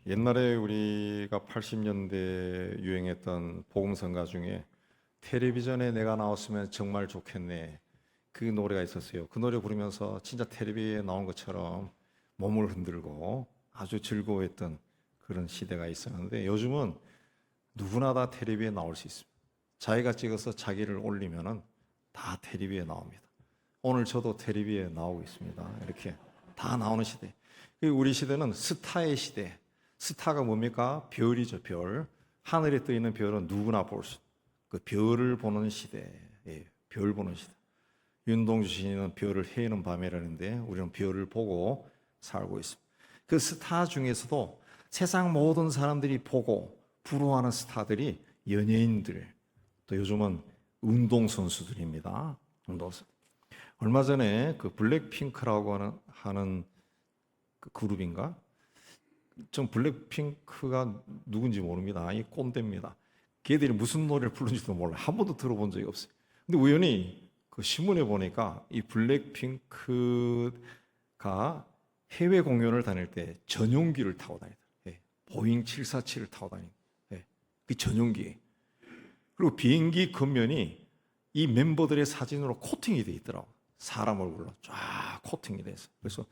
옛날에 우리가 80년대 유행했던 복음성가 중에 텔레비전에 내가 나왔으면 정말 좋겠네, 그 노래가 있었어요. 그 노래 부르면서 진짜 텔레비에 나온 것처럼 몸을 흔들고 아주 즐거워했던 그런 시대가 있었는데, 요즘은 누구나 다 텔레비에 나올 수 있습니다. 자기가 찍어서 자기를 올리면은 다 텔레비에 나옵니다. 오늘 저도 텔레비에 나오고 있습니다. 이렇게 다 나오는 시대. 우리 시대는 스타의 시대. 스타가 뭡니까? 별이죠, 별. 하늘에 떠 있는 별은 누구나 볼 수, 그 별을 보는 시대. 예, 별 보는 시대. 윤동주 시인은 별을 헤이는 밤이라는데, 우리는 별을 보고 살고 있습니다. 그 스타 중에서도 세상 모든 사람들이 보고 부러워하는 스타들이 연예인들, 또 요즘은 운동선수들입니다. 운동선수. 얼마 전에 그 블랙핑크라고 하는 그 그룹인가? 전 블랙핑크가 누군지 모릅니다. 이 꼰대입니다. 걔들이 무슨 노래를 부르는지도 몰라요. 한 번도 들어본 적이 없어요. 근데 우연히 그 신문에 보니까 이 블랙핑크가 해외 공연을 다닐 때 전용기를 타고 다니다. 예, 보잉 747을 타고 다니는. 예, 그 전용기. 그리고 비행기 겉면이 이 멤버들의 사진으로 코팅이 돼 있더라고. 사람 얼굴로 쫙 코팅이 돼서. 그래서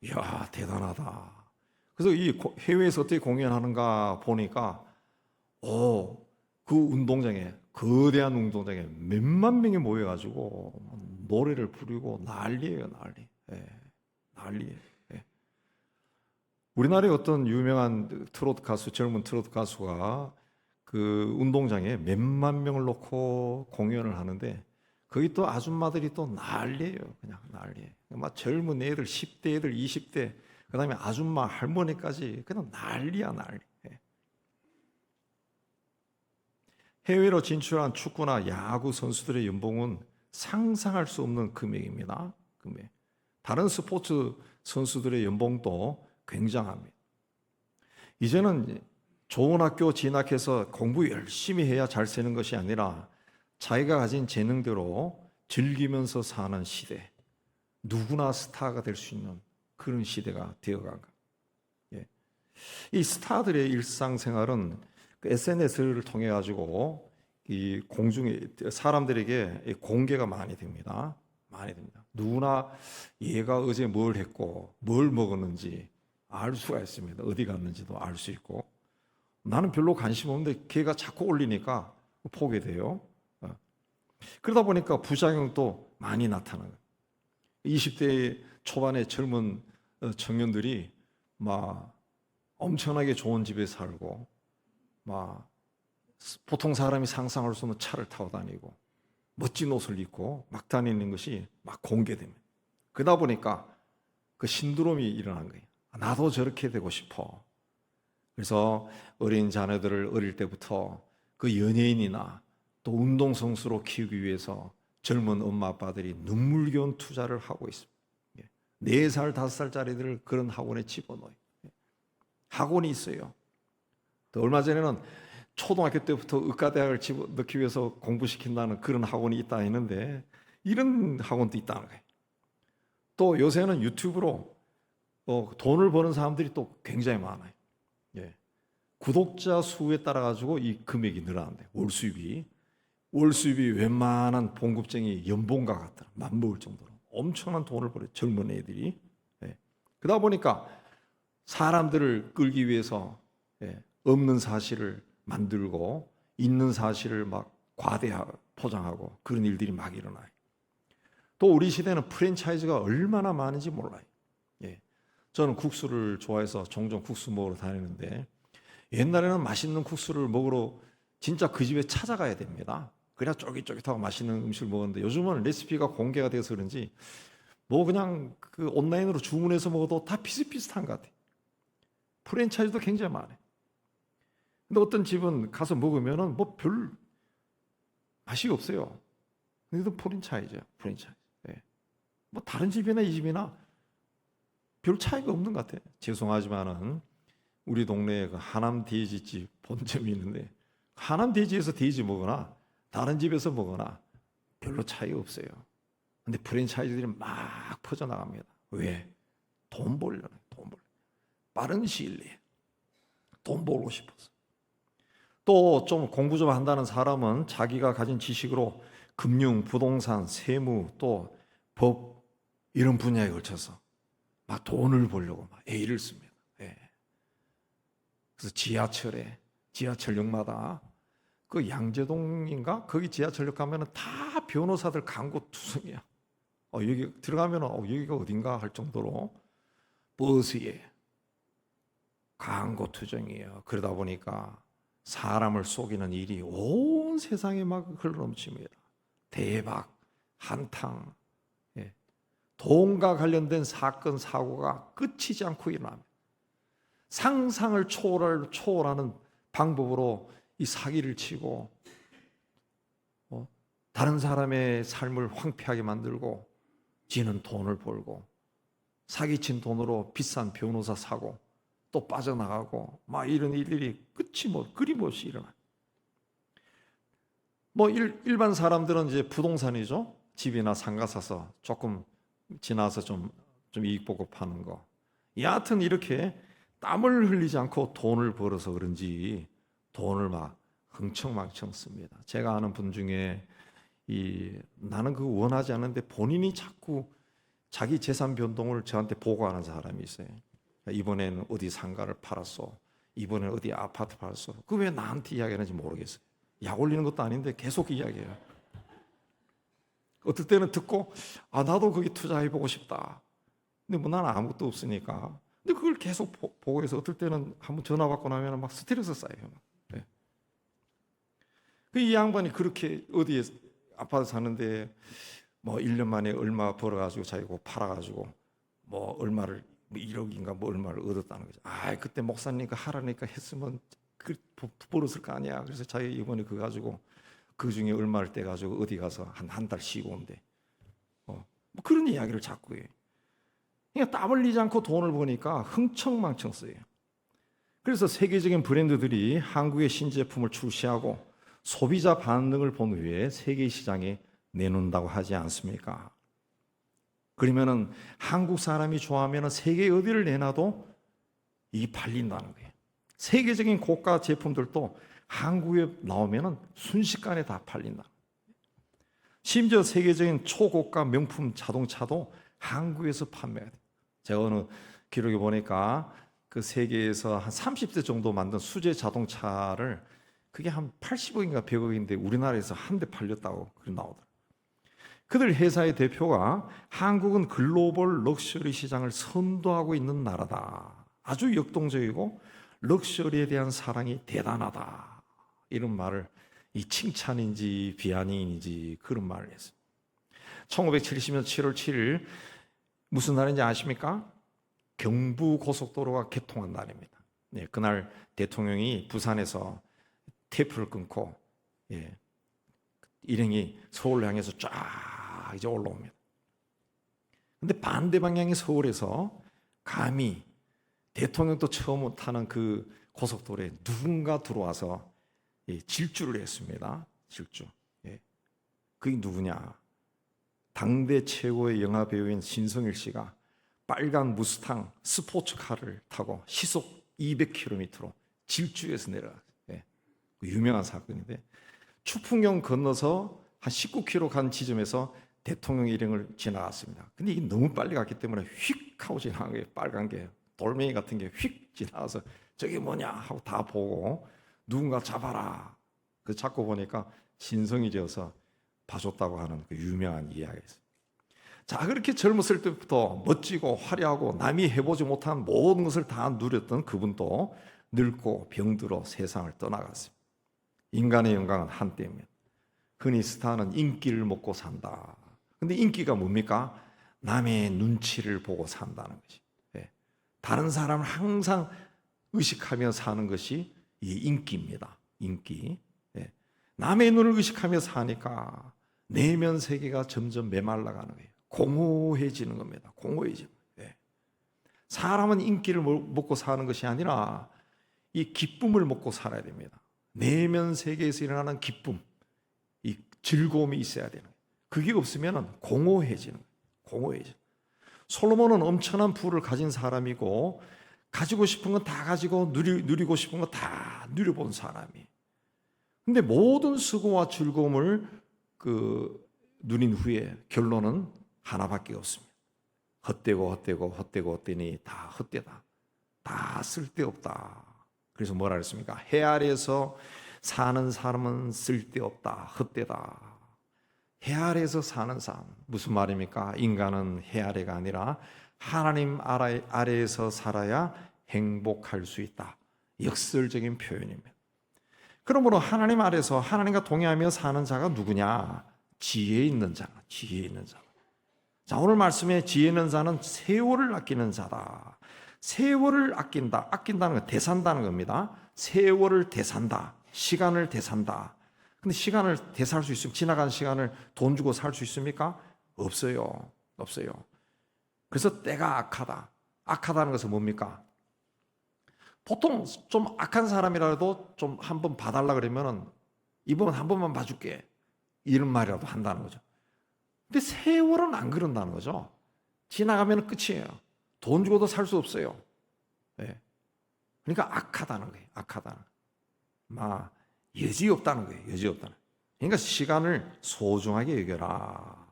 이야, 대단하다. 그래서 이 해외에서 어떻게 공연하는가 보니까, 그 운동장에, 거대한 운동장에 몇만 명이 모여가지고 노래를 부르고 난리예요, 난리. 예, 난리예요. 예. 우리나라의 어떤 유명한 트로트 가수, 젊은 트로트 가수가 그 운동장에 몇만 명을 놓고 공연을 하는데, 거기 또 아줌마들이 또 난리예요. 그냥 난리예요. 막 젊은 애들, 10대 애들, 20대, 그 다음에 아줌마, 할머니까지 그냥 난리야, 난리. 예. 해외로 진출한 축구나 야구 선수들의 연봉은 상상할 수 없는 금액입니다. 금액. 다른 스포츠 선수들의 연봉도 굉장합니다. 이제는 좋은 학교 진학해서 공부 열심히 해야 잘 사는 것이 아니라 자기가 가진 재능대로 즐기면서 사는 시대. 누구나 스타가 될 수 있는 그런 시대가 되어간 것. 예. 이 스타들의 일상생활은 그 SNS를 통해 가지고 이 공중에 사람들에게 공개가 많이 됩니다. 많이 됩니다. 누구나 얘가 어제 뭘 했고 뭘 먹었는지 알 수가 있습니다. 어디 갔는지도 알 수 있고. 나는 별로 관심 없는데 걔가 자꾸 올리니까 보게 돼요. 그러다 보니까 부작용도 많이 나타나요. 20대 초반의 젊은 청년들이 막 엄청나게 좋은 집에 살고, 막 보통 사람이 상상할 수 없는 차를 타고 다니고 멋진 옷을 입고 막 다니는 것이 막 공개됩니다. 그러다 보니까 그 신드롬이 일어난 거예요. 나도 저렇게 되고 싶어. 그래서 어린 자녀들을 어릴 때부터 그 연예인이나 또 운동선수로 키우기 위해서 젊은 엄마 아빠들이 눈물겨운 투자를 하고 있습니다. 4살, 5살짜리들을 그런 학원에 집어넣어요. 학원이 있어요. 또 얼마 전에는 초등학교 때부터 의과대학을 집어넣기 위해서 공부시킨다는 그런 학원이 있다 했는데, 이런 학원도 있다는 거예요. 또 요새는 유튜브로 돈을 버는 사람들이 또 굉장히 많아요. 예. 구독자 수에 따라 가지고 이 금액이 늘어난대. 월수입이 웬만한 봉급쟁이 연봉과 같더라. 맞먹을 정도로 엄청난 돈을 벌어요, 젊은 애들이. 예. 그러다 보니까 사람들을 끌기 위해서 없는 사실을 만들고 있는 사실을 막 포장하고 그런 일들이 막 일어나요. 또 우리 시대는 프랜차이즈가 얼마나 많은지 몰라요. 예. 저는 국수를 좋아해서 종종 국수 먹으러 다니는데, 옛날에는 맛있는 국수를 먹으러 진짜 그 집에 찾아가야 됩니다. 그래야 쫄깃쫄깃하고 맛있는 음식을 먹었는데, 요즘은 레시피가 공개가 돼서 그런지 뭐 그냥 그 온라인으로 주문해서 먹어도 다 비슷비슷한 것 같아요. 프랜차이즈도 굉장히 많아요. 근데 어떤 집은 가서 먹으면은 뭐 별 맛이 없어요. 근데도 프랜차이즈야, 프랜차이즈. 예. 뭐 다른 집이나 이 집이나 별 차이가 없는 것 같아요. 죄송하지만은 우리 동네에 그 하남 돼지집 본점이 있는데, 하남 돼지에서 돼지 먹거나 다른 집에서 먹거나 별로 차이가 없어요. 근데 프랜차이즈들이 막 퍼져나갑니다. 왜? 돈 벌려고. 돈 벌려. 빠른 시일 내에. 돈 벌고 싶어서. 또 좀 공부 좀 한다는 사람은 자기가 가진 지식으로 금융, 부동산, 세무, 또 법 이런 분야에 걸쳐서 막 돈을 벌려고 막 애를 씁니다. 예. 그래서 지하철역마다 그 양재동인가 거기 지하철역 가면은 다 변호사들 광고 투성이야. 여기 들어가면은 여기가 어딘가 할 정도로 버스에 광고 투정이에요. 그러다 보니까 사람을 속이는 일이 온 세상에 막 흘러넘칩니다. 대박, 한탕, 예. 돈과 관련된 사건, 사고가 끝이지 않고 일어납니다. 상상을 초월하는 방법으로 이 사기를 치고 다른 사람의 삶을 황폐하게 만들고 지는 돈을 벌고 사기친 돈으로 비싼 변호사 사고 또 빠져나가고 막 이런 일들이 끝이 끊임없이 일어나요. 일반 사람들은 이제 부동산이죠. 집이나 상가 사서 조금 지나서 좀 이익 보고 파는 거. 여하튼 이렇게 땀을 흘리지 않고 돈을 벌어서 그런지 돈을 막 흥청망청 씁니다. 제가 아는 분 중에 나는 그거 원하지 않는데 본인이 자꾸 자기 재산 변동을 저한테 보고하는 사람이 있어요. 이번에는 어디 상가를 팔았어. 이번에는 어디 아파트 팔았어. 그 왜 나한테 이야기하는지 모르겠어요. 약 올리는 것도 아닌데 계속 이야기해요. 어떨 때는 듣고 나도 거기 투자해보고 싶다. 근데 나는 아무것도 없으니까. 근데 그걸 계속 보고해서 어떨 때는 한번 전화 받고 나면 막 스트레스 쌓여요. 네. 이 양반이 그렇게 어디에 아파트 사는데 1년 만에 얼마 벌어가지고 자기가 팔아가지고 얼마를 1억인가 얼마를 얻었다는 거죠. 그때 목사님과 하라니까 했으면 벌었을 거 아니야. 그래서 자기 이번에 그거 가지고 그 중에 얼마를 떼가지고 어디 가서 한 달 쉬고 온대. 그런 이야기를 자꾸 해. 그러니까 땀 흘리지 않고 돈을 버니까 흥청망청 써요. 그래서 세계적인 브랜드들이 한국의 신제품을 출시하고 소비자 반응을 본 후에 세계 시장에 내놓는다고 하지 않습니까? 그러면은 한국 사람이 좋아하면은 세계 어디를 내놔도 이게 팔린다는 거예요. 세계적인 고가 제품들도 한국에 나오면은 순식간에 다 팔린다. 심지어 세계적인 초고가 명품 자동차도 한국에서 판매가 돼요. 제가 어느 기록에 보니까 그 세계에서 한 30대 정도 만든 수제 자동차를 그게 한 80억인가 100억인데 우리나라에서 한 대 팔렸다고 나오더라고요. 그들 회사의 대표가 한국은 글로벌 럭셔리 시장을 선도하고 있는 나라다. 아주 역동적이고 럭셔리에 대한 사랑이 대단하다. 이런 말을 칭찬인지 비아냥인지 그런 말을 했어요. 1970년 7월 7일 무슨 날인지 아십니까? 경부고속도로가 개통한 날입니다. 그날 대통령이 부산에서 테이프를 끊고 일행이 서울을 향해서 쫙 이제 올라옵니다. 근데 반대 방향의 서울에서 감히 대통령도 처음 타는 그 고속도로에 누군가 들어와서 질주를 했습니다. 질주. 그게 누구냐? 당대 최고의 영화 배우인 신성일 씨가 빨간 무스탕 스포츠카를 타고 시속 200km로 질주해서 내려갔어요. 유명한 사건인데 추풍경 건너서 한 19km 간 지점에서 대통령 일행을 지나갔습니다. 근데 이게 너무 빨리 갔기 때문에 휙 하고 지나간 거예요. 빨간 게 돌멩이 같은 게 휙 지나가서 저게 뭐냐 하고 다 보고 누군가 잡아라. 그 잡고 보니까 신성이 되어서 봐줬다고 하는 그 유명한 이야기였어요. 자, 그렇게 젊었을 때부터 멋지고 화려하고 남이 해보지 못한 모든 것을 다 누렸던 그분도 늙고 병들어 세상을 떠나갔습니다. 인간의 영광은 한때입니다. 흔히 스타는 인기를 먹고 산다. 근데 인기가 뭡니까? 남의 눈치를 보고 산다는 것이. 다른 사람을 항상 의식하며 사는 것이 이 인기입니다. 인기. 남의 눈을 의식하며 사니까 내면 세계가 점점 메말라가는 거예요. 공허해지는 겁니다. 공허해지는 거예요. 사람은 인기를 먹고 사는 것이 아니라 이 기쁨을 먹고 살아야 됩니다. 내면 세계에서 일어나는 기쁨, 이 즐거움이 있어야 되는 거예요. 그게 없으면 공허해지는 거예요. 공허해져. 솔로몬은 엄청난 부를 가진 사람이고 가지고 싶은 건 다 가지고 누리고 싶은 거 다 누려본 사람이. 근데 모든 수고와 즐거움을 누린 후에 결론은 하나밖에 없습니다. 헛되니 다 헛되다. 다 쓸데없다. 그래서 뭐라 그랬습니까? 해 아래에서 사는 사람은 쓸데없다. 헛되다. 해 아래에서 사는 삶. 무슨 말입니까? 인간은 해 아래가 아니라 하나님 아래에서 살아야 행복할 수 있다. 역설적인 표현입니다. 그러므로 하나님 아래서 하나님과 동행하며 사는 자가 누구냐? 지혜 있는 자. 자, 오늘 말씀에 지혜 있는 자는 세월을 아끼는 자다. 세월을 아낀다는 거, 대산다는 겁니다. 세월을 대산다. 시간을 대산다. 근데 시간을 대사할 수 있으면 지나간 시간을 돈 주고 살 수 있습니까? 없어요. 그래서 때가 악하다. 악하다는 것은 뭡니까? 보통 좀 악한 사람이라도 좀 한 번 봐달라 그러면은 이번 한 번만 봐줄게 이런 말이라도 한다는 거죠. 근데 세월은 안 그런다는 거죠. 지나가면 끝이에요. 돈 주고도 살 수 없어요. 네. 그러니까 악하다는 거예요. 여지 없다는 거예요. 그러니까 시간을 소중하게 여겨라.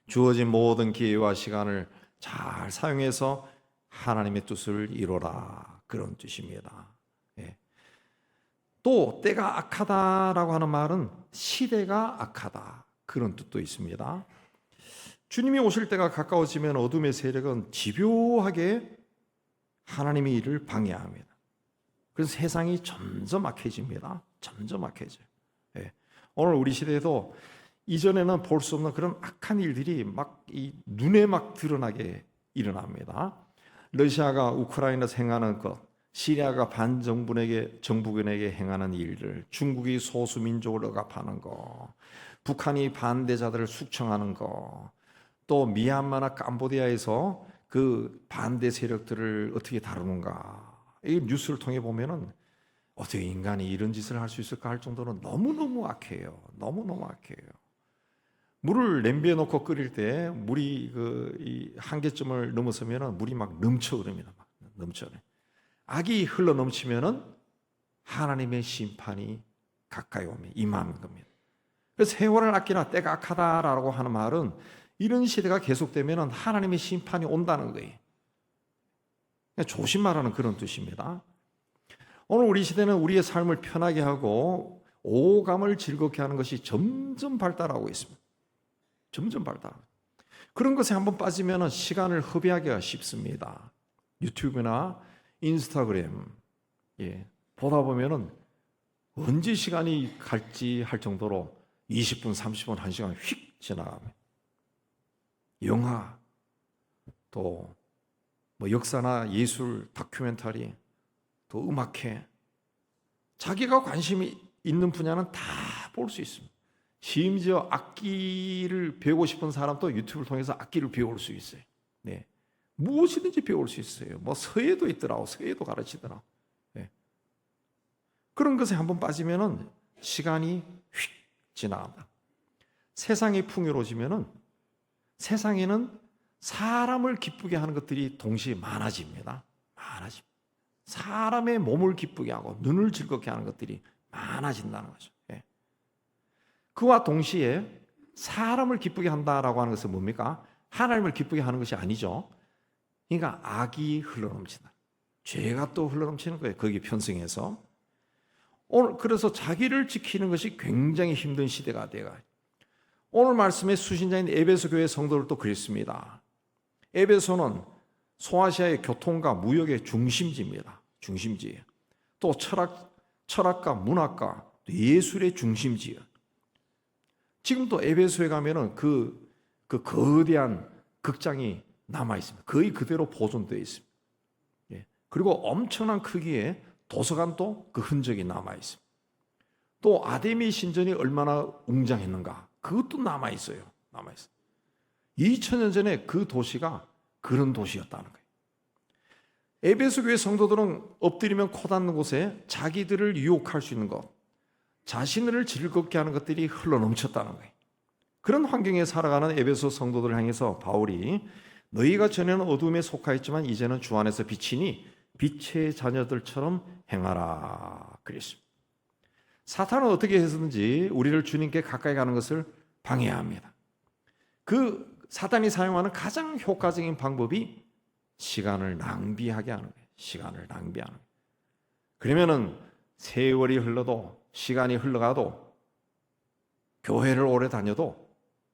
주어진 모든 기회와 시간을 잘 사용해서 하나님의 뜻을 이루라. 그런 뜻입니다. 예. 또 때가 악하다라고 하는 말은 시대가 악하다. 그런 뜻도 있습니다. 주님이 오실 때가 가까워지면 어둠의 세력은 집요하게 하나님의 일을 방해합니다. 그래서 세상이 점점 악해집니다. 예. 오늘 우리 시대에도 이전에는 볼 수 없는 그런 악한 일들이 막 이 눈에 막 드러나게 일어납니다. 러시아가 우크라이나에서 행하는 것, 시리아가 정부군에게 행하는 일들, 중국이 소수민족을 억압하는 것, 북한이 반대자들을 숙청하는 것, 또 미얀마나 캄보디아에서 그 반대 세력들을 어떻게 다루는가. 이 뉴스를 통해 보면은 어떻게 인간이 이런 짓을 할 수 있을까 할 정도로 너무너무 악해요. 물을 냄비에 넣고 끓일 때 물이 이 한계점을 넘어서면은 물이 막 넘쳐 흐릅니다. 악이 흘러 넘치면은 하나님의 심판이 가까이 임하는 겁니다. 그래서 세월을 아끼나 때가 악하다라고 하는 말은 이런 시대가 계속되면은 하나님의 심판이 온다는 거예요. 조심하라는 그런 뜻입니다. 오늘 우리 시대는 우리의 삶을 편하게 하고 오감을 즐겁게 하는 것이 점점 발달하고 있습니다. 그런 것에 한번 빠지면 시간을 허비하기가 쉽습니다. 유튜브나 인스타그램 보다 보면은 언제 시간이 갈지 할 정도로 20분, 30분, 1시간 휙 지나갑니다. 영화, 또 역사나 예술, 다큐멘터리, 또 음악회, 자기가 관심이 있는 분야는 다 볼 수 있습니다. 심지어 악기를 배우고 싶은 사람도 유튜브를 통해서 악기를 배울 수 있어요. 네. 무엇이든지 배울 수 있어요. 서예도 있더라고. 서예도 가르치더라. 네. 그런 것에 한번 빠지면은 시간이 휙 지나간다. 세상이 풍요로워지면은 세상에는 사람을 기쁘게 하는 것들이 동시에 많아집니다. 사람의 몸을 기쁘게 하고 눈을 즐겁게 하는 것들이 많아진다는 거죠. 그와 동시에 사람을 기쁘게 한다라고 하는 것은 뭡니까? 하나님을 기쁘게 하는 것이 아니죠. 그러니까 악이 흘러넘친다. 죄가 또 흘러넘치는 거예요. 거기에 편승해서. 오늘 그래서 자기를 지키는 것이 굉장히 힘든 시대가 돼가요. 오늘 말씀의 수신자인 에베소 교회 성도들도 그랬습니다. 에베소는 소아시아의 교통과 무역의 중심지입니다. 중심지예요. 또 철학과 문학과 예술의 중심지예요. 지금도 에베소에 가면은 그 거대한 극장이 남아 있습니다. 거의 그대로 보존되어 있습니다. 그리고 엄청난 크기의 도서관도 그 흔적이 남아 있습니다. 또 아데미 신전이 얼마나 웅장했는가 그것도 남아 있어요. 2000년 전에 그 도시가 그런 도시였다는 거예요. 에베소 교회 성도들은 엎드리면 코 닿는 곳에 자기들을 유혹할 수 있는 것, 자신을 즐겁게 하는 것들이 흘러넘쳤다는 거예요. 그런 환경에 살아가는 에베소 성도들을 향해서 바울이 너희가 전에는 어둠에 속하였지만 이제는 주 안에서 빛이니 빛의 자녀들처럼 행하라 그랬습니다. 사탄은 어떻게 해서든지 우리를 주님께 가까이 가는 것을 방해합니다. 그 사탄이 사용하는 가장 효과적인 방법이 시간을 낭비하게 하는 거예요. 시간을 낭비하는 거예요. 그러면은 세월이 흘러도, 시간이 흘러가도, 교회를 오래 다녀도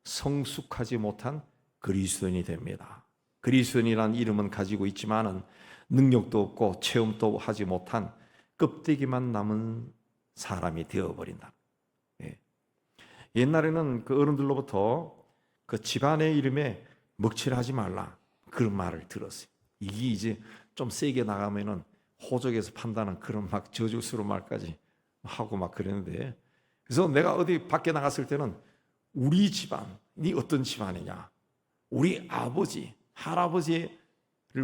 성숙하지 못한 그리스도인이 됩니다. 그리스도인이라는 이름은 가지고 있지만은 능력도 없고 체험도 하지 못한 껍데기만 남은 사람이 되어버린다. 예. 옛날에는 그 어른들로부터 그 집안의 이름에 먹칠하지 말라 그런 말을 들었어요. 이게 이제 좀 세게 나가면은 호적에서 판단한 그런 막 저주스러운 말까지 하고 막 그랬는데, 그래서 내가 어디 밖에 나갔을 때는 우리 집안이 어떤 집안이냐, 우리 아버지, 할아버지를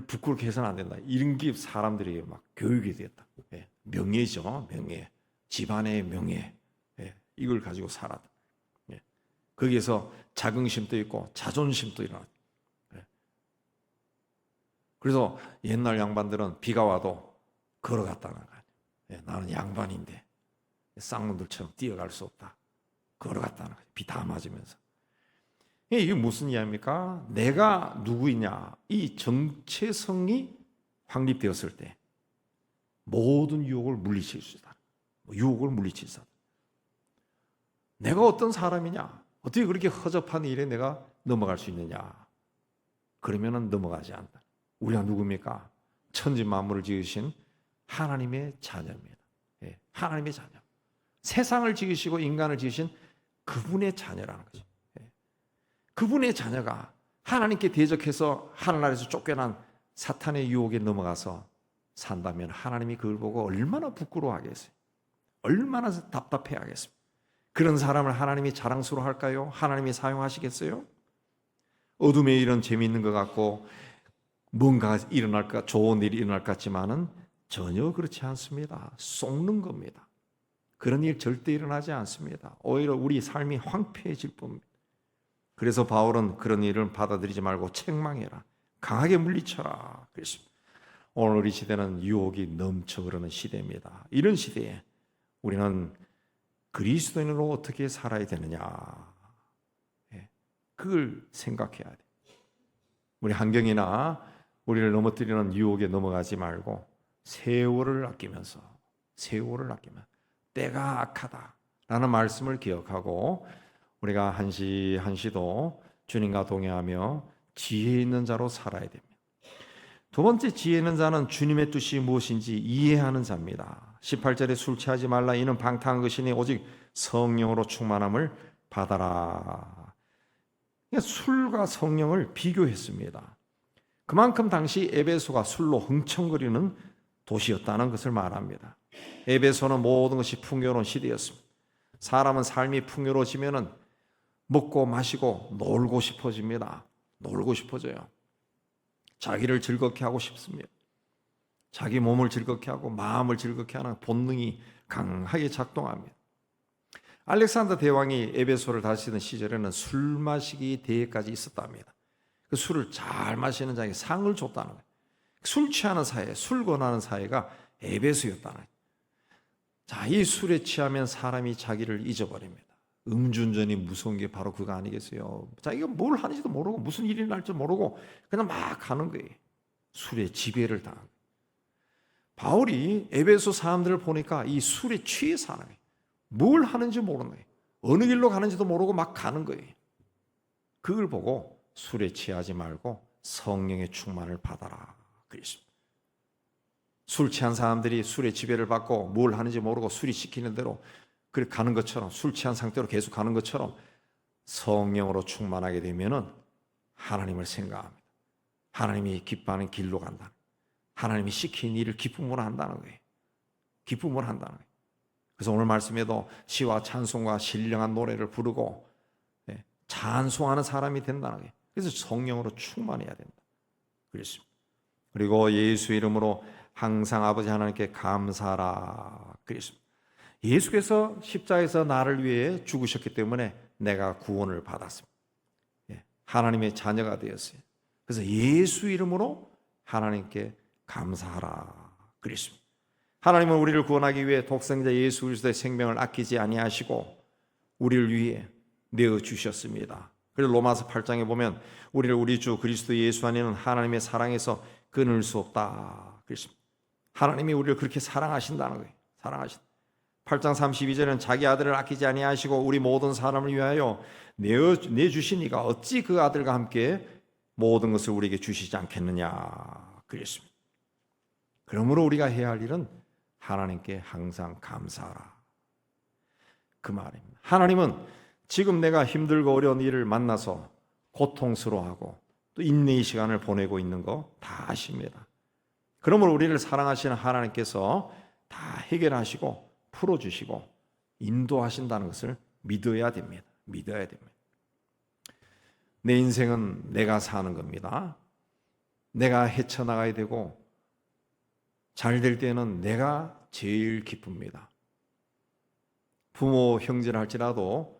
부끄럽게 해서는 안 된다. 이런 게 사람들이 막 교육이 됐다. 예. 명예죠, 명예. 집안의 명예. 예. 이걸 가지고 살았다. 예. 거기에서 자긍심도 있고 자존심도 일어났다. 예. 그래서 옛날 양반들은 비가 와도 걸어갔다는 거예요. 예. 나는 양반인데 쌍문들처럼 뛰어갈 수 없다. 걸어갔다는 거예요. 비 다 맞으면서. 이게 무슨 이야기입니까? 내가 누구이냐, 이 정체성이 확립되었을 때 모든 유혹을 물리칠 수 있다. 유혹을 물리칠 수 있다. 내가 어떤 사람이냐, 어떻게 그렇게 허접한 일에 내가 넘어갈 수 있느냐, 그러면은 넘어가지 않는다. 우리가 누굽니까? 천지 만물을 지으신 하나님의 자녀입니다. 예, 하나님의 자녀. 세상을 지으시고 인간을 지으신 그분의 자녀라는 거죠. 예. 그분의 자녀가 하나님께 대적해서 하늘나라에서 쫓겨난 사탄의 유혹에 넘어가서 산다면 하나님이 그걸 보고 얼마나 부끄러워하겠어요? 얼마나 답답해하겠습니까? 그런 사람을 하나님이 자랑스러워할까요? 하나님이 사용하시겠어요? 어둠의 일은 재미있는 것 같고 뭔가 일어날까, 좋은 일이 일어날 것 같지만은 전혀 그렇지 않습니다. 속는 겁니다. 그런 일 절대 일어나지 않습니다. 오히려 우리 삶이 황폐해질 뿐입니다. 그래서 바울은 그런 일을 받아들이지 말고 책망해라, 강하게 물리쳐라 그랬습니다. 오늘 우리 시대는 유혹이 넘쳐 흐르는 시대입니다. 이런 시대에 우리는 그리스도인으로 어떻게 살아야 되느냐, 그걸 생각해야 돼. 우리 환경이나 우리를 넘어뜨리는 유혹에 넘어가지 말고 세월을 아끼면서 때가 악하다라는 말씀을 기억하고 우리가 한시 한시도 주님과 동행하며 지혜 있는 자로 살아야 됩니다. 두 번째, 지혜 있는 자는 주님의 뜻이 무엇인지 이해하는 자입니다. 18절에 술 취하지 말라, 이는 방탕한 것이니 오직 성령으로 충만함을 받아라. 그러니까 술과 성령을 비교했습니다. 그만큼 당시 에베소가 술로 흥청거리는 도시였다는 것을 말합니다. 에베소는 모든 것이 풍요로운 시대였습니다. 사람은 삶이 풍요로워지면은 먹고 마시고 놀고 싶어집니다. 놀고 싶어져요. 자기를 즐겁게 하고 싶습니다. 자기 몸을 즐겁게 하고 마음을 즐겁게 하는 본능이 강하게 작동합니다. 알렉산더 대왕이 에베소를 다스리던 시절에는 술 마시기 대회까지 있었답니다. 그 술을 잘 마시는 자에게 상을 줬다는 거예요. 술 취하는 사회, 술 권하는 사회가 에베소였다는 거예요. 자, 이 술에 취하면 사람이 자기를 잊어버립니다. 음주운전이 무서운 게 바로 그거 아니겠어요? 자기가 뭘 하는지도 모르고 무슨 일이 날지 모르고 그냥 막 하는 거예요. 술에 지배를 당하고. 바울이 에베소 사람들을 보니까 이 술에 취해 사는 거예요. 뭘 하는지 모르는 거예요. 어느 길로 가는지도 모르고 막 가는 거예요. 그걸 보고 술에 취하지 말고 성령의 충만을 받아라 그랬습니다. 술 취한 사람들이 술의 지배를 받고 뭘 하는지 모르고 술이 시키는 대로 그렇게 가는 것처럼, 술 취한 상태로 계속 가는 것처럼 성령으로 충만하게 되면은 하나님을 생각합니다. 하나님이 기뻐하는 길로 간다. 하나님이 시킨 일을 기쁨으로 한다는 거예요. 기쁨으로 한다는 거예요. 그래서 오늘 말씀에도 시와 찬송과 신령한 노래를 부르고 찬송하는 사람이 된다는 거예요. 그래서 성령으로 충만해야 된다 그랬습니다. 그리고 예수 이름으로 항상 아버지 하나님께 감사하라 그랬습니다. 예수께서 십자가에서 나를 위해 죽으셨기 때문에 내가 구원을 받았습니다. 하나님의 자녀가 되었어요. 그래서 예수 이름으로 하나님께 감사하라 그리스도. 하나님은 우리를 구원하기 위해 독생자 예수 그리스도의 생명을 아끼지 아니하시고 우리를 위해 내어 주셨습니다. 그래서 로마서 8장에 보면 우리를 우리 주 그리스도 예수 안에는 하나님의 사랑에서 끊을 수 없다. 그렇습니다. 하나님이 우리를 그렇게 사랑하신다는 거예요. 사랑하신다. 8장 32절에는 자기 아들을 아끼지 아니하시고 우리 모든 사람을 위하여 내주시니가 어찌 그 아들과 함께 모든 것을 우리에게 주시지 않겠느냐. 그랬습니다. 그러므로 우리가 해야 할 일은 하나님께 항상 감사하라. 그 말입니다. 하나님은 지금 내가 힘들고 어려운 일을 만나서 고통스러워하고 또 인내의 시간을 보내고 있는 거 다 아십니다. 그러므로 우리를 사랑하시는 하나님께서 다 해결하시고 풀어주시고 인도하신다는 것을 믿어야 됩니다. 믿어야 됩니다. 내 인생은 내가 사는 겁니다. 내가 헤쳐나가야 되고 잘 될 때는 내가 제일 기쁩니다. 부모, 형제를 할지라도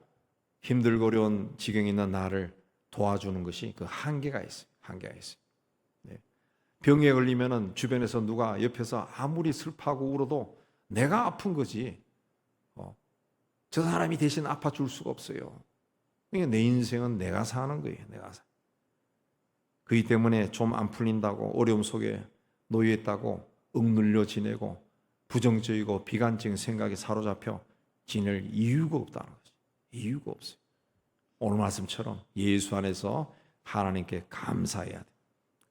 힘들고 어려운 지경에 있는 나를 도와주는 것이 그 한계가 있어요. 한계가 있어요. 네. 병에 걸리면은 주변에서 누가 옆에서 아무리 슬퍼하고 울어도 내가 아픈 거지. 저 사람이 대신 아파줄 수가 없어요. 그러니까 내 인생은 내가 사는 거예요. 내가 사. 그렇기 때문에 좀 안 풀린다고 어려움 속에 놓여 있다고 억눌려 지내고 부정적이고 비관적인 생각에 사로잡혀 지낼 이유가 없다는 거죠. 이유가 없어요. 오늘 말씀처럼 예수 안에서 하나님께 감사해야 돼.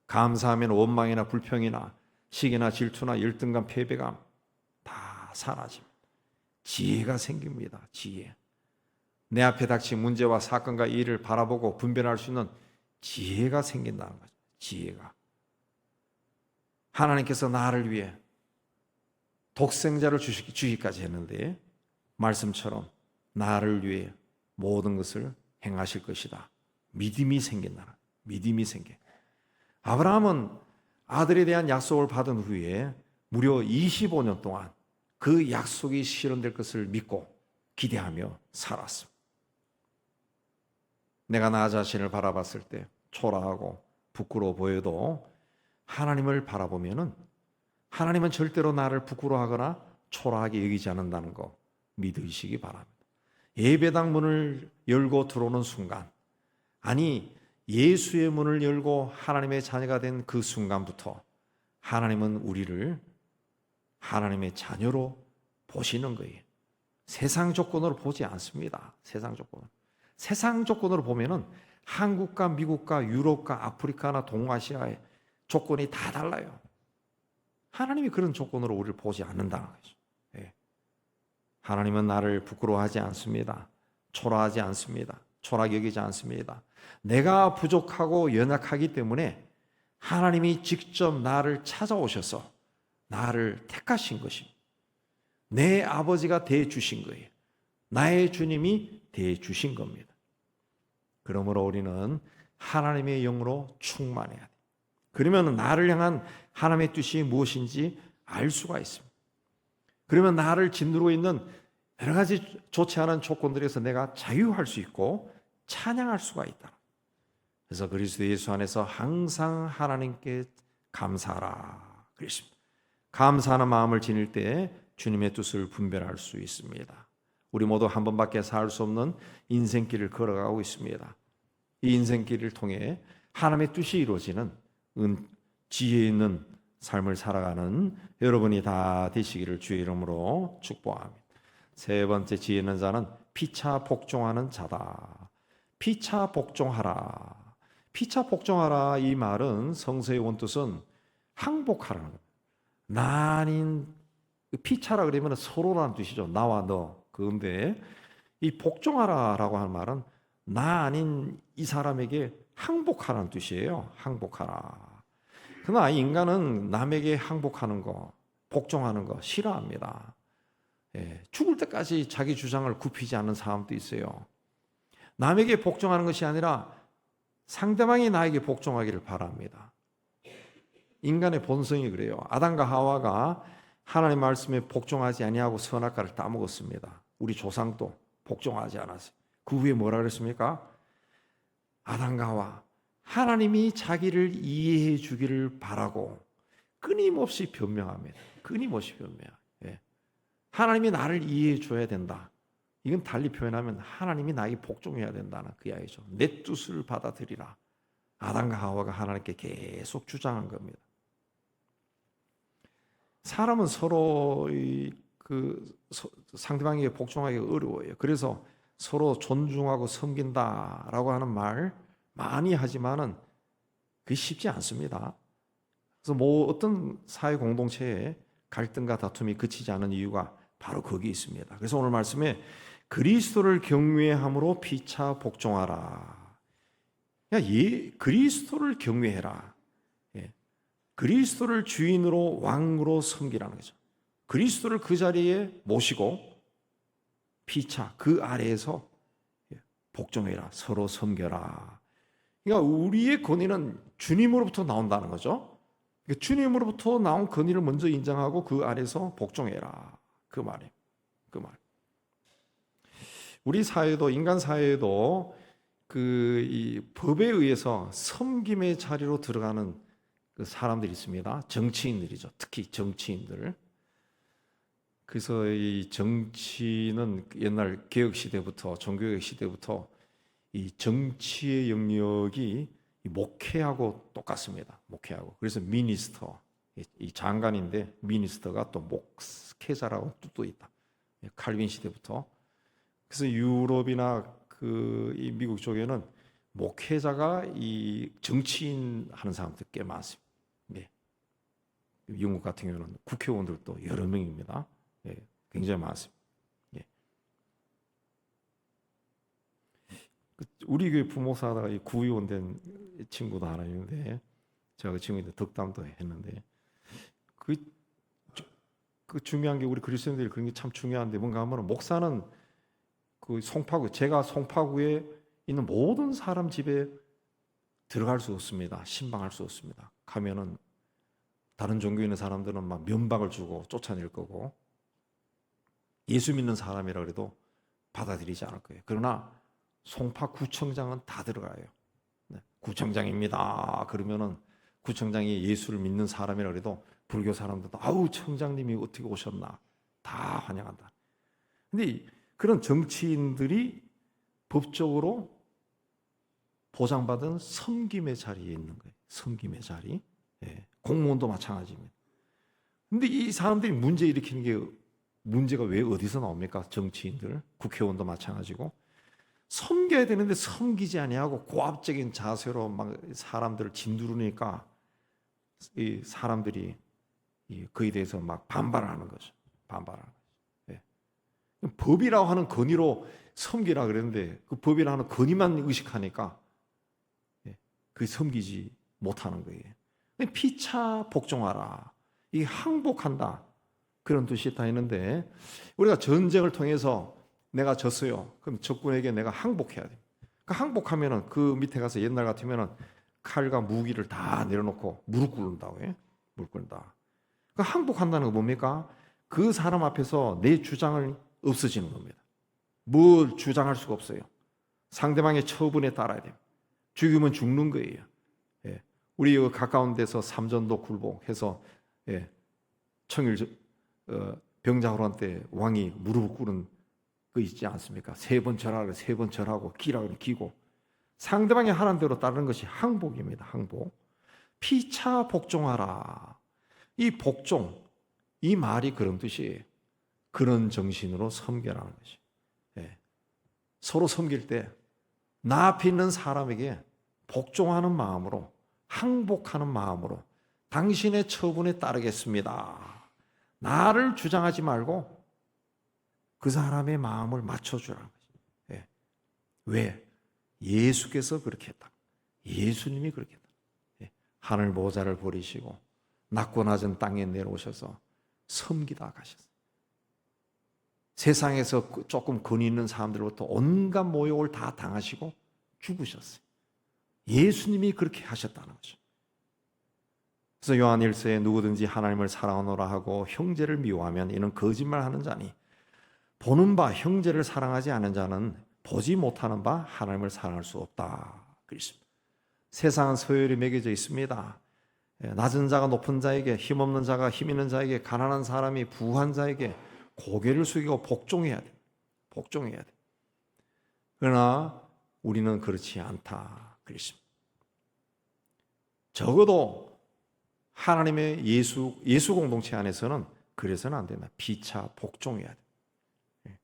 감사하면 원망이나 불평이나 시기나 질투나 열등감, 패배감 다 사라집니다. 지혜가 생깁니다. 지혜. 내 앞에 닥친 문제와 사건과 일을 바라보고 분별할 수 있는 지혜가 생긴다는 거죠. 지혜가. 하나님께서 나를 위해 독생자를 주시기까지 했는데 말씀처럼 나를 위해 모든 것을 행하실 것이다. 믿음이 생긴다. 믿음이 생겨. 아브라함은 아들에 대한 약속을 받은 후에 무려 25년 동안 그 약속이 실현될 것을 믿고 기대하며 살았습니다. 내가 나 자신을 바라봤을 때 초라하고 부끄러워 보여도 하나님을 바라보면은 하나님은 절대로 나를 부끄러워하거나 초라하게 여기지 않는다는 거 믿으시기 바랍니다. 예배당 문을 열고 들어오는 순간, 아니 예수의 문을 열고 하나님의 자녀가 된 그 순간부터 하나님은 우리를 하나님의 자녀로 보시는 거예요. 세상 조건으로 보지 않습니다. 세상 조건으로. 세상 조건으로 보면은 한국과 미국과 유럽과 아프리카나 동아시아의 조건이 다 달라요. 하나님이 그런 조건으로 우리를 보지 않는다는 거죠. 네. 하나님은 나를 부끄러워하지 않습니다. 초라하지 않습니다. 초라하게 여기지 않습니다. 내가 부족하고 연약하기 때문에 하나님이 직접 나를 찾아오셔서 나를 택하신 것입니다. 내 아버지가 대주신 거예요. 나의 주님이 대주신 겁니다. 그러므로 우리는 하나님의 영으로 충만해야 돼요. 그러면 나를 향한 하나님의 뜻이 무엇인지 알 수가 있습니다. 그러면 나를 짓누르고 있는 여러 가지 좋지 않은 조건들에서 내가 자유할 수 있고 찬양할 수가 있다. 그래서 그리스도 예수 안에서 항상 하나님께 감사하라 그랬습니다. 감사하는 마음을 지닐 때 주님의 뜻을 분별할 수 있습니다. 우리 모두 한 번밖에 살 수 없는 인생길을 걸어가고 있습니다. 이 인생길을 통해 하나님의 뜻이 이루어지는 지혜 있는 삶을 살아가는 여러분이 다 되시기를 주의 이름으로 축복합니다. 세 번째 지혜 있는 자는 피차 복종하는 자다. 피차 복종하라. 피차 복종하라 이 말은 성서의 원뜻은 항복하라는 겁니다. 나 아닌 피차라 그러면 서로라는 뜻이죠. 나와 너. 그런데 이 복종하라라고 하는 말은 나 아닌 이 사람에게 항복하라는 뜻이에요. 항복하라. 그러나 인간은 남에게 항복하는 거, 복종하는 거 싫어합니다. 죽을 때까지 자기 주장을 굽히지 않는 사람도 있어요. 남에게 복종하는 것이 아니라 상대방이 나에게 복종하기를 바랍니다. 인간의 본성이 그래요. 아담과 하와가 하나님 말씀에 복종하지 아니하고 선악과를 따먹었습니다. 우리 조상도 복종하지 않았어요. 그 후에 뭐라 그랬습니까? 아담과 하와 하나님이 자기를 이해해 주기를 바라고 끊임없이 변명합니다. 끊임없이 변명. 예. 하나님이 나를 이해해 줘야 된다. 이건 달리 표현하면 하나님이 나에게 복종해야 된다는 그 이야기죠. 내 뜻을 받아들이라. 아담과 하와가 하나님께 계속 주장한 겁니다. 사람은 서로 상대방에게 복종하기 어려워요. 그래서 서로 존중하고 섬긴다라고 하는 말 많이 하지만은 그게 쉽지 않습니다. 그래서 어떤 사회 공동체에 갈등과 다툼이 그치지 않은 이유가 바로 거기 있습니다. 그래서 오늘 말씀에 그리스도를 경외함으로 피차 복종하라. 그리스도를 경외해라. 예. 그리스도를 주인으로 왕으로 섬기라는 거죠. 그리스도를 그 자리에 모시고 피차 그 아래에서 복종해라. 서로 섬겨라. 그러니까 우리의 권위는 주님으로부터 나온다는 거죠. 그러니까 주님으로부터 나온 권위를 먼저 인정하고 그 아래에서 복종해라. 그 말이에요. 그 말. 우리 사회도 인간 사회에도 이 법에 의해서 섬김의 자리로 들어가는 그 사람들이 있습니다. 정치인들이죠. 특히 정치인들. 그래서 이 정치는 옛날 개혁 시대부터 종교개혁 시대부터 이 정치의 영역이 목회하고 똑같습니다. 목회하고. 그래서 미니스터, 이 장관인데 미니스터가 또 목회자라고 뜻도 있다. 칼빈 시대부터. 그래서 유럽이나 이 미국 쪽에는 목회자가 이 정치인 하는 사람들 꽤 많습니다. 네. 영국 같은 경우는 국회의원들도 여러 명입니다. 네. 굉장히 많습니다. 네. 우리 교회 부목사다가 구의원 된 친구도 하나 있는데 제가 그 친구한테 덕담도 했는데 그 중요한 게 우리 그리스도인들이 그런 게 참 중요한데 뭔가 하면 목사는 그 제가 송파구에 있는 모든 사람 집에 들어갈 수 없습니다. 신방할 수 없습니다. 가면은 다른 종교에 있는 사람들은 막 면박을 주고 쫓아낼 거고 예수 믿는 사람이라 그래도 받아들이지 않을 거예요. 그러나 송파구청장은 다 들어가요. 네. 구청장입니다. 그러면은 구청장이 예수를 믿는 사람이라 그래도 불교 사람들도 아우 청장님이 어떻게 오셨나 다 환영한다. 근데 그런 정치인들이 법적으로 보장받은 섬김의 자리에 있는 거예요. 섬김의 자리. 예. 공무원도 마찬가지입니다. 근데 이 사람들이 문제 일으키는 게 문제가 왜 어디서 나옵니까? 정치인들, 국회의원도 마찬가지고 섬겨야 되는데 섬기지 아니하고 고압적인 자세로 막 사람들을 짓누르니까 이 사람들이 그에 대해서 막 반발하는 거죠. 반발하는 거죠. 예. 법이라고 하는 권위로 섬기라 그랬는데 그 법이라고 하는 권위만 의식하니까 그게 섬기지 못하는 거예요. 피차 복종하라. 이게 항복한다. 그런 뜻이 다 있는데 우리가 전쟁을 통해서 내가 졌어요. 그럼 적군에게 내가 항복해야 돼. 그 항복하면은 그 밑에 가서 옛날 같으면은 칼과 무기를 다 내려놓고 무릎 꿇는다고 해. 무릎 꿇는다. 그 항복한다는 건 뭡니까? 그 사람 앞에서 내 주장을 없어지는 겁니다. 뭘 주장할 수가 없어요. 상대방의 처분에 따라야 돼요. 죽이면 죽는 거예요. 예. 우리 가까운 데서 삼전도 굴복해서 청일 병자호란 때 왕이 무릎 꿇은 거 있지 않습니까? 3번 절하라 3번 절하고 기라 기고 상대방이 하는 대로 따르는 것이 항복입니다. 항복. 피차 복종하라. 이 복종, 이 말이 그런 뜻이에요. 그런 정신으로 섬겨라는 것이. 서로 섬길 때 나 앞에 있는 사람에게 복종하는 마음으로 항복하는 마음으로 당신의 처분에 따르겠습니다. 나를 주장하지 말고 그 사람의 마음을 맞춰주라는 거죠. 왜? 예수께서 그렇게 했다. 예수님이 그렇게 했다. 하늘 보좌를 버리시고 낮고 낮은 땅에 내려오셔서 섬기다 가셨어요. 세상에서 조금 권위 있는 사람들로부터 온갖 모욕을 다 당하시고 죽으셨어요. 예수님이 그렇게 하셨다는 거죠. 그래서 요한 1서에 누구든지 하나님을 사랑하노라 하고 형제를 미워하면 이는 거짓말하는 자니 보는 바 형제를 사랑하지 않은 자는 보지 못하는 바 하나님을 사랑할 수 없다. 그렇습니다. 세상은 서열이 매겨져 있습니다. 낮은 자가 높은 자에게, 힘없는 자가 힘 있는 자에게, 가난한 사람이 부한 자에게 고개를 숙이고 복종해야 돼. 복종해야 돼. 그러나 우리는 그렇지 않다 그랬습니다. 적어도 하나님의 예수 공동체 안에서는 그래서는 안 된다. 피차 복종해야 돼.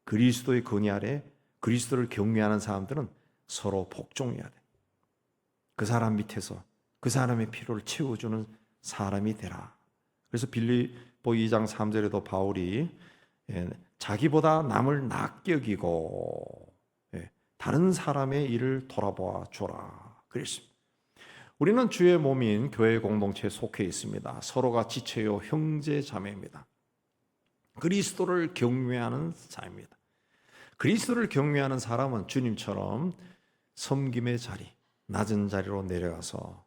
그리스도의 권위 아래 그리스도를 경외하는 사람들은 서로 복종해야 돼. 그 사람 밑에서 그 사람의 필요를 채워주는 사람이 되라. 그래서 빌립보 2장 3절에도 바울이 자기보다 남을 낫게 여기고 다른 사람의 일을 돌아보아 줘라 그랬습니다. 우리는 주의 몸인 교회 공동체에 속해 있습니다. 서로가 지체요 형제 자매입니다. 그리스도를 경외하는 자입니다. 그리스도를 경외하는 사람은 주님처럼 섬김의 자리, 낮은 자리로 내려가서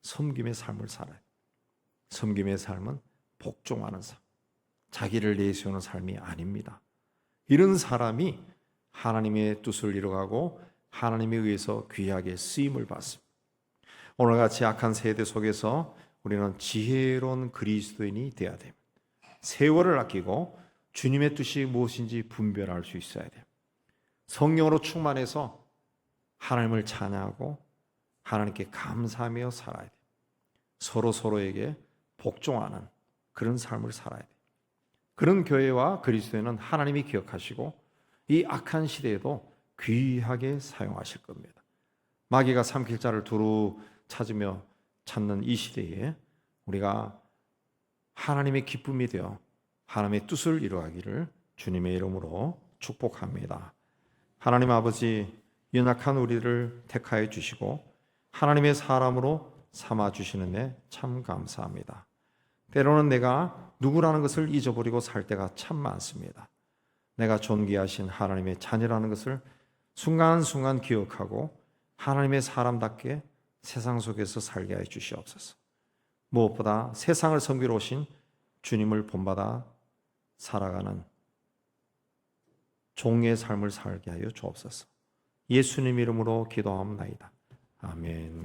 섬김의 삶을 살아요. 섬김의 삶은 복종하는 삶, 자기를 내세우는 삶이 아닙니다. 이런 사람이 하나님의 뜻을 이루어가고 하나님에 의해서 귀하게 쓰임을 받습니다. 오늘같이 악한 세대 속에서 우리는 지혜로운 그리스도인이 되어야 됩니다. 세월을 아끼고 주님의 뜻이 무엇인지 분별할 수 있어야 돼요. 성령으로 충만해서 하나님을 찬양하고 하나님께 감사하며 살아야 돼요. 서로에게 복종하는 그런 삶을 살아야 돼요. 그런 교회와 그리스도인은 하나님이 기억하시고 이 악한 시대에도 귀하게 사용하실 겁니다. 마귀가 삼킬 자를 두루 찾는 이 시대에 우리가 하나님의 기쁨이 되어 하나님의 뜻을 이루어가기를 주님의 이름으로 축복합니다. 하나님 아버지, 연약한 우리를 택하여 주시고 하나님의 사람으로 삼아 주시는 데 참 감사합니다. 때로는 내가 누구라는 것을 잊어버리고 살 때가 참 많습니다. 내가 존귀하신 하나님의 자녀라는 것을 순간순간 기억하고 하나님의 사람답게 세상 속에서 살게 해 주시옵소서. 무엇보다 세상을 섬기러 오신 주님을 본받아 살아가는 종의 삶을 살게 하여 주옵소서. 예수님 이름으로 기도하옵나이다. 아멘.